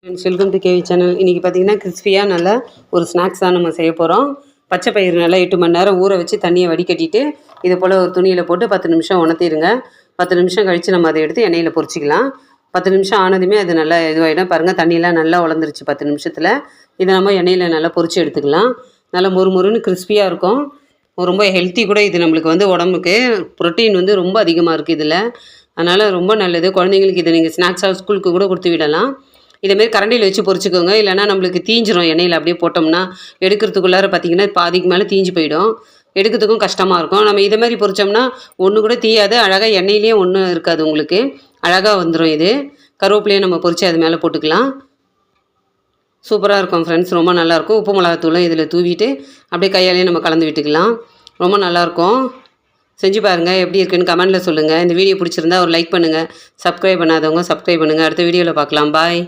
Friends, welcome to KV channel. இன்றைக்கி பார்த்திங்கன்னா கிறிஸ்பியாக நல்லா ஒரு ஸ்நாக்ஸ் தான் நம்ம செய்ய போகிறோம். பச்சை பயிறு நல்லா 8 மணி நேரம் ஊற வச்சு தண்ணியை வடிகட்டிட்டு இது போல் ஒரு துணியில் போட்டு 10 நிமிஷம் உணர்த்திடுங்க. 10 நிமிஷம் கழித்து நம்ம அதை எடுத்து எண்ணெயில் பொரிச்சிக்கலாம். 10 நிமிஷம் ஆனதுமே அது நல்லா இதுவாகிடும். பாருங்கள், தண்ணியெலாம் நல்லா உலர்ந்துருச்சு 10 நிமிஷத்தில். இதை நம்ம எண்ணெயில் நல்லா பொரிச்சு எடுத்துக்கலாம். நல்லா மொறுமொறுன்னு கிறிஸ்பியாக இருக்கும். ரொம்ப ஹெல்த்தி கூட இது. நம்மளுக்கு உடம்புக்கு ப்ரோட்டீன் ரொம்ப அதிகமாக இருக்குது இதில். அதனால் ரொம்ப நல்லது. குழந்தைங்களுக்கு இதை நீங்கள் ஸ்நாக்ஸாக ஸ்கூலுக்கு கூட கொடுத்து விடலாம். இதேமாரி கரண்டியில் வச்சு பொரிச்சிக்கோங்க. இல்லைனா நம்மளுக்கு தீஞ்சிரும். எண்ணெயில் அப்படியே போட்டோம்னா எடுக்கிறதுக்குள்ளார பார்த்திங்கன்னா பாதிக்கு மேலே தீஞ்சு போயிடும். எடுக்கிறதுக்கும் கஷ்டமாக இருக்கும். நம்ம இதை மாதிரி பொரிச்சோம்னா ஒன்று கூட தீயாது. அழகாக எண்ணெயிலேயே ஒன்றும் இருக்காது, உங்களுக்கு அழகாக வந்துடும். இது கருவேப்பிலையே நம்ம பொரித்து அது மேலே போட்டுக்கலாம். சூப்பராக இருக்கும் ஃப்ரெண்ட்ஸ், ரொம்ப நல்லாயிருக்கும். உப்பு மிளகாத்தூளும் இதில் தூவிட்டு அப்படியே கையாலேயே நம்ம கலந்து விட்டுக்கலாம். ரொம்ப நல்லாயிருக்கும். செஞ்சு பாருங்கள், எப்படி இருக்குன்னு கமெண்ட்டில் சொல்லுங்கள். இந்த வீடியோ பிடிச்சிருந்தா ஒரு லைக் பண்ணுங்கள். சப்ஸ்கிரைப் பண்ணாதவங்க சப்ஸ்கிரைப் பண்ணுங்கள். அடுத்த வீடியோவில் பார்க்கலாம். பாய்.